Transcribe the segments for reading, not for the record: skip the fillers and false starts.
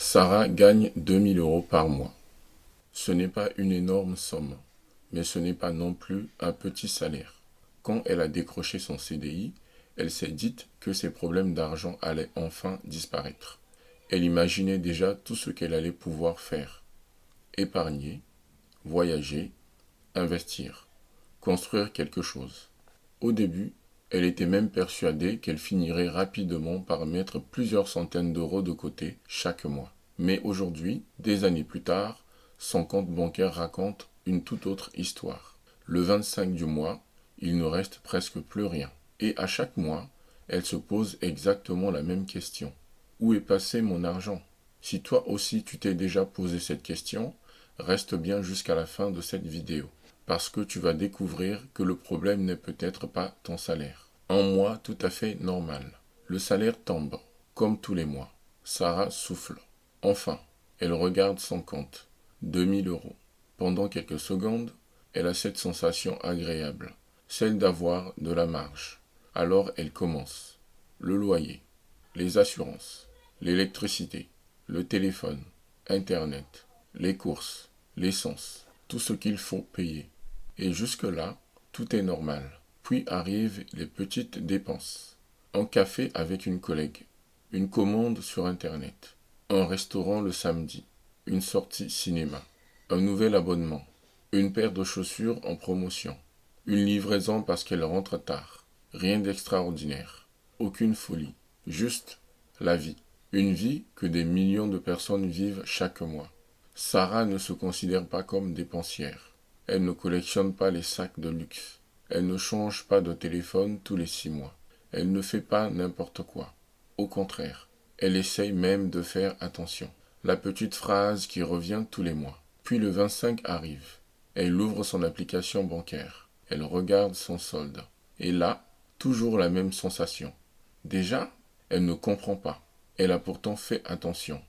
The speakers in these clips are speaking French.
Sarah gagne 2 000 € par mois. Ce n'est pas une énorme somme, mais ce n'est pas non plus un petit salaire. Quand elle a décroché son CDI, elle s'est dite que ses problèmes d'argent allaient enfin disparaître. Elle imaginait déjà tout ce qu'elle allait pouvoir faire. Épargner, voyager, investir, construire quelque chose. Au début, elle était même persuadée qu'elle finirait rapidement par mettre plusieurs centaines d'euros de côté chaque mois. Mais aujourd'hui, des années plus tard, son compte bancaire raconte une toute autre histoire. Le 25 du mois, il ne reste presque plus rien. Et à chaque mois, elle se pose exactement la même question. Où est passé mon argent? Si toi aussi tu t'es déjà posé cette question, reste bien jusqu'à la fin de cette vidéo, parce que tu vas découvrir que le problème n'est peut-être pas ton salaire. Un mois tout à fait normal. Le salaire tombe, comme tous les mois. Sarah souffle. Enfin, elle regarde son compte. 2 000 €. Pendant quelques secondes, elle a cette sensation agréable, celle d'avoir de la marge. Alors elle commence. Le loyer, les assurances, l'électricité, le téléphone, Internet, les courses, l'essence, tout ce qu'il faut payer. Et jusque-là, tout est normal. Puis arrivent les petites dépenses. Un café avec une collègue, une commande sur Internet, un restaurant le samedi, une sortie cinéma, un nouvel abonnement, une paire de chaussures en promotion, une livraison parce qu'elle rentre tard. Rien d'extraordinaire, aucune folie, juste la vie. Une vie que des millions de personnes vivent chaque mois. Sarah ne se considère pas comme dépensière. Elle ne collectionne pas les sacs de luxe. Elle ne change pas de téléphone tous les 6 mois. Elle ne fait pas n'importe quoi. Au contraire, elle essaye même de faire attention. La petite phrase qui revient tous les mois. Puis le 25 arrive. Elle ouvre son application bancaire. Elle regarde son solde. Et là, toujours la même sensation. Déjà, elle ne comprend pas. Elle a pourtant fait attention.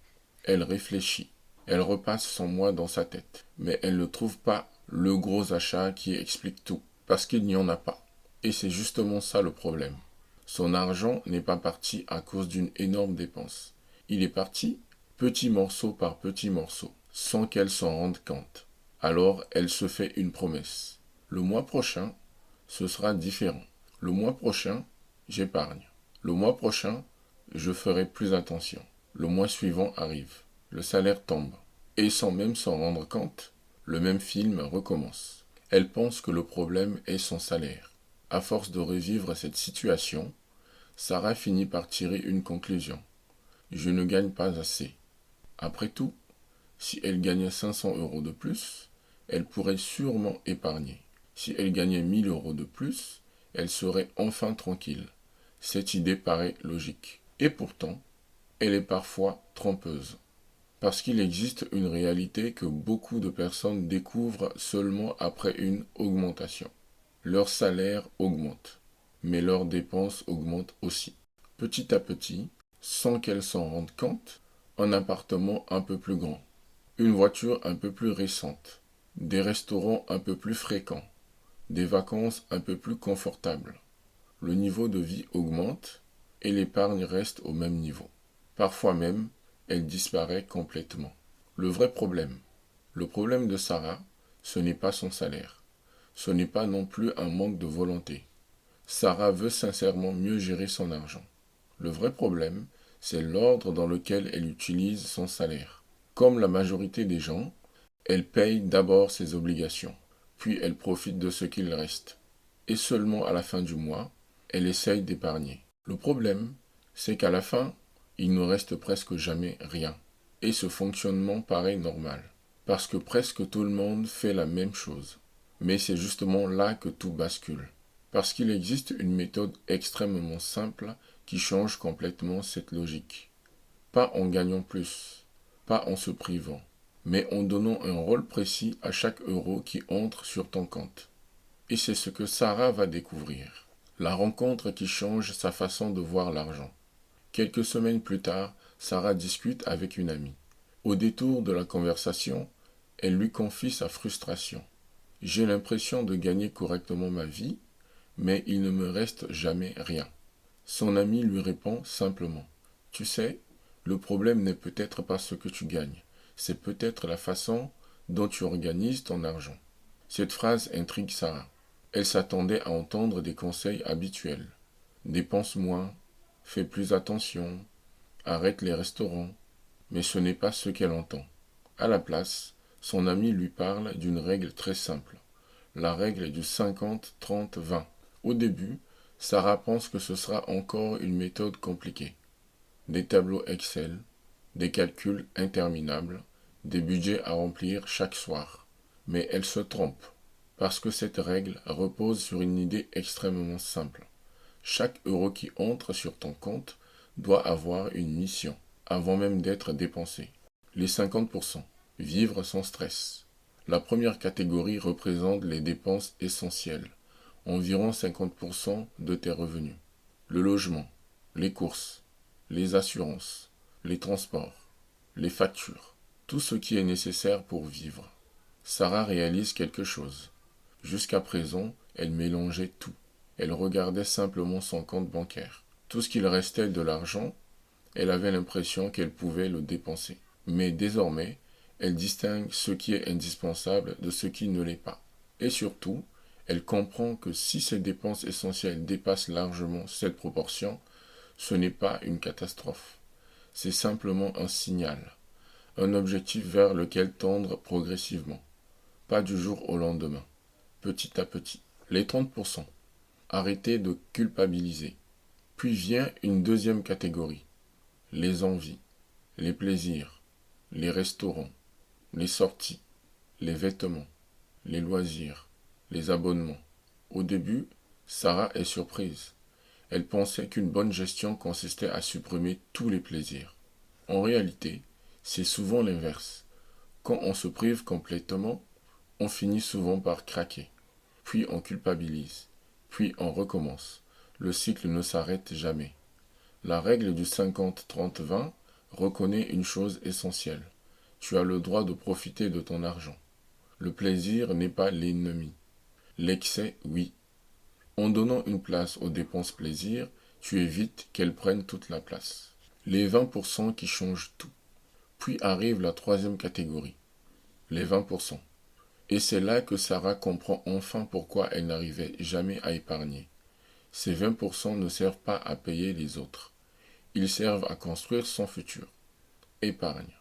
Elle réfléchit. Elle repasse son mois dans sa tête. Mais elle ne trouve pas le gros achat qui explique tout. Parce qu'il n'y en a pas. Et c'est justement ça le problème. Son argent n'est pas parti à cause d'une énorme dépense. Il est parti petit morceau par petit morceau, sans qu'elle s'en rende compte. Alors elle se fait une promesse. Le mois prochain, ce sera différent. Le mois prochain, j'épargne. Le mois prochain, je ferai plus attention. Le mois suivant arrive. Le salaire tombe. Et sans même s'en rendre compte, le même film recommence. Elle pense que le problème est son salaire. À force de revivre cette situation, Sarah finit par tirer une conclusion. Je ne gagne pas assez. Après tout, si elle gagnait 500 € de plus, elle pourrait sûrement épargner. Si elle gagnait 1 000 € de plus, elle serait enfin tranquille. Cette idée paraît logique. Et pourtant, elle est parfois trompeuse. Parce qu'il existe une réalité que beaucoup de personnes découvrent seulement après une augmentation. Leur salaire augmente, mais leurs dépenses augmentent aussi. Petit à petit, sans qu'elles s'en rendent compte, un appartement un peu plus grand, une voiture un peu plus récente, des restaurants un peu plus fréquents, des vacances un peu plus confortables. Le niveau de vie augmente et l'épargne reste au même niveau. Parfois même, elle disparaît complètement. Le problème de Sarah, ce n'est pas son salaire. Ce n'est pas non plus un manque de volonté. Sarah veut sincèrement mieux gérer son argent. Le vrai problème, c'est l'ordre dans lequel elle utilise son salaire. Comme la majorité des gens, elle paye d'abord ses obligations, puis elle profite de ce qu'il reste. Et seulement à la fin du mois, elle essaye d'épargner. Le problème, c'est qu'à la fin, il ne reste presque jamais rien. Et ce fonctionnement paraît normal, parce que presque tout le monde fait la même chose. Mais c'est justement là que tout bascule. Parce qu'il existe une méthode extrêmement simple qui change complètement cette logique. Pas en gagnant plus, pas en se privant, mais en donnant un rôle précis à chaque euro qui entre sur ton compte. Et c'est ce que Sarah va découvrir. La rencontre qui change sa façon de voir l'argent. Quelques semaines plus tard, Sarah discute avec une amie. Au détour de la conversation, elle lui confie sa frustration. J'ai l'impression de gagner correctement ma vie, mais il ne me reste jamais rien. Son ami lui répond simplement. Tu sais, Le problème n'est peut-être pas ce que tu gagnes, c'est peut-être la façon dont tu organises ton argent. Cette phrase intrigue Sarah. Elle s'attendait à entendre des conseils habituels. Dépense moins, fais plus attention, arrête les restaurants. Mais ce n'est pas ce qu'elle entend. À la place, son ami lui parle d'une règle très simple. La règle du 50-30-20. Au début, Sarah pense que ce sera encore une méthode compliquée. Des tableaux Excel, des calculs interminables, des budgets à remplir chaque soir. Mais elle se trompe, parce que cette règle repose sur une idée extrêmement simple. Chaque euro qui entre sur ton compte doit avoir une mission, avant même d'être dépensé. Les 50%. Vivre sans stress. La première catégorie représente les dépenses essentielles, environ 50% de tes revenus. Le logement, les courses, les assurances, les transports, les factures, tout ce qui est nécessaire pour vivre. Sarah réalise quelque chose. Jusqu'à présent, elle mélangeait tout. Elle regardait simplement son compte bancaire. Tout ce qu'il restait de l'argent, elle avait l'impression qu'elle pouvait le dépenser. Mais désormais, elle distingue ce qui est indispensable de ce qui ne l'est pas. Et surtout, elle comprend que si ses dépenses essentielles dépassent largement cette proportion, ce n'est pas une catastrophe. C'est simplement un signal, un objectif vers lequel tendre progressivement, pas du jour au lendemain, petit à petit. Les 30%. Arrêtez de culpabiliser. Puis vient une deuxième catégorie, les envies, les plaisirs, les restaurants, les sorties, les vêtements, les loisirs, les abonnements. Au début, Sarah est surprise. Elle pensait qu'une bonne gestion consistait à supprimer tous les plaisirs. En réalité, c'est souvent l'inverse. Quand on se prive complètement, on finit souvent par craquer. Puis on culpabilise. Puis on recommence. Le cycle ne s'arrête jamais. La règle du 50-30-20 reconnaît une chose essentielle. Tu as le droit de profiter de ton argent. Le plaisir n'est pas l'ennemi. L'excès, oui. En donnant une place aux dépenses plaisir, tu évites qu'elles prennent toute la place. Les 20% qui changent tout. Puis arrive la troisième catégorie, les 20%. Et c'est là que Sarah comprend enfin pourquoi elle n'arrivait jamais à épargner. Ces 20% ne servent pas à payer les autres. Ils servent à construire son futur. Épargne,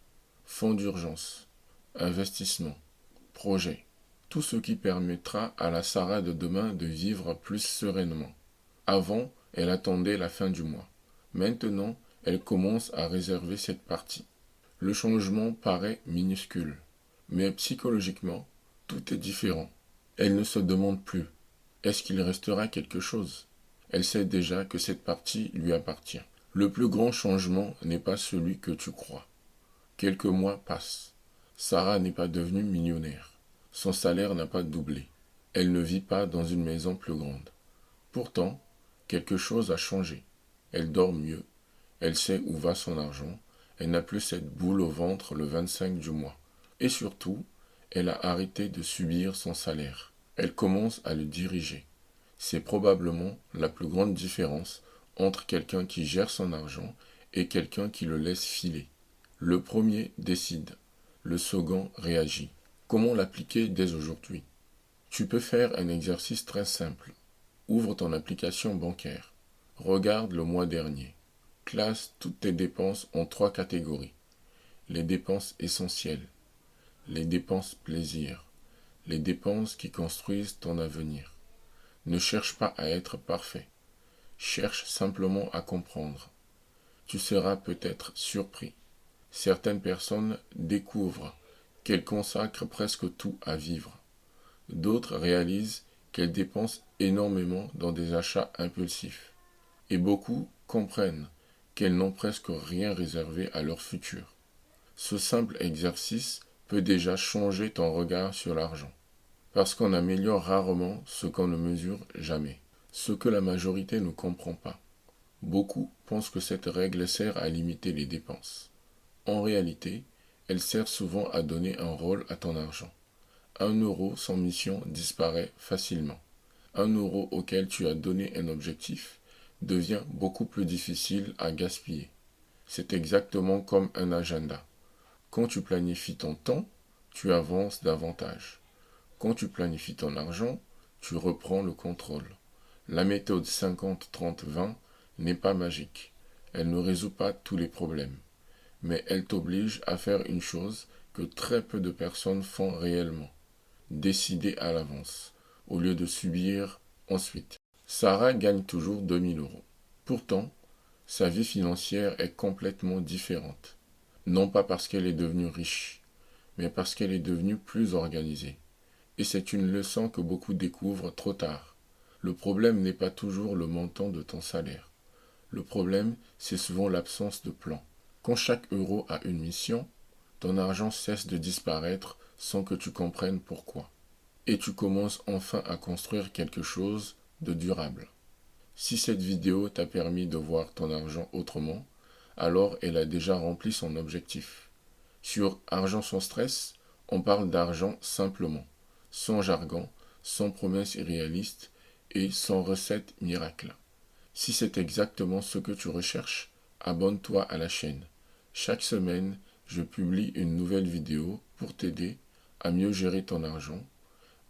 fonds d'urgence, investissement, projet. Tout ce qui permettra à la Sarah de demain de vivre plus sereinement. Avant, elle attendait la fin du mois. Maintenant, elle commence à réserver cette partie. Le changement paraît minuscule, mais psychologiquement, tout est différent. Elle ne se demande plus, est-ce qu'il restera quelque chose? Elle sait déjà que cette partie lui appartient. Le plus grand changement n'est pas celui que tu crois. Quelques mois passent. Sarah n'est pas devenue millionnaire. Son salaire n'a pas doublé. Elle ne vit pas dans une maison plus grande. Pourtant, quelque chose a changé. Elle dort mieux. Elle sait où va son argent. Elle n'a plus cette boule au ventre le 25 du mois. Et surtout, elle a arrêté de subir son salaire. Elle commence à le diriger. C'est probablement la plus grande différence entre quelqu'un qui gère son argent et quelqu'un qui le laisse filer. Le premier décide, le second réagit. Comment l'appliquer dès aujourd'hui? Tu peux faire un exercice très simple. Ouvre ton application bancaire. Regarde le mois dernier. Classe toutes tes dépenses en 3 catégories. Les dépenses essentielles, les dépenses plaisir, les dépenses qui construisent ton avenir. Ne cherche pas à être parfait. Cherche simplement à comprendre. Tu seras peut-être surpris. Certaines personnes découvrent qu'elles consacrent presque tout à vivre. D'autres réalisent qu'elles dépensent énormément dans des achats impulsifs. Et beaucoup comprennent qu'elles n'ont presque rien réservé à leur futur. Ce simple exercice peut déjà changer ton regard sur l'argent. Parce qu'on améliore rarement ce qu'on ne mesure jamais. Ce que la majorité ne comprend pas. Beaucoup pensent que cette règle sert à limiter les dépenses. En réalité, elle sert souvent à donner un rôle à ton argent. 1 euro sans mission disparaît facilement. 1 euro auquel tu as donné un objectif devient beaucoup plus difficile à gaspiller. C'est exactement comme un agenda. Quand tu planifies ton temps, tu avances davantage. Quand tu planifies ton argent, tu reprends le contrôle. La méthode 50-30-20 n'est pas magique. Elle ne résout pas tous les problèmes. Mais elle t'oblige à faire une chose que très peu de personnes font réellement. Décider à l'avance, au lieu de subir ensuite. Sarah gagne toujours 2000 euros. Pourtant, sa vie financière est complètement différente. Non pas parce qu'elle est devenue riche, mais parce qu'elle est devenue plus organisée. Et c'est une leçon que beaucoup découvrent trop tard. Le problème n'est pas toujours le montant de ton salaire. Le problème, c'est souvent l'absence de plan. Quand chaque euro a une mission, ton argent cesse de disparaître sans que tu comprennes pourquoi. Et tu commences enfin à construire quelque chose de durable. Si cette vidéo t'a permis de voir ton argent autrement, alors elle a déjà rempli son objectif. Sur Argent sans stress, on parle d'argent simplement, sans jargon, sans promesses irréalistes et sans recette miracle. Si c'est exactement ce que tu recherches, abonne-toi à la chaîne. Chaque semaine, je publie une nouvelle vidéo pour t'aider à mieux gérer ton argent,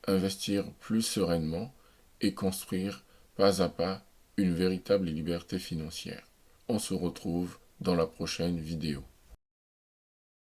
investir plus sereinement et construire pas à pas une véritable liberté financière. On se retrouve dans la prochaine vidéo.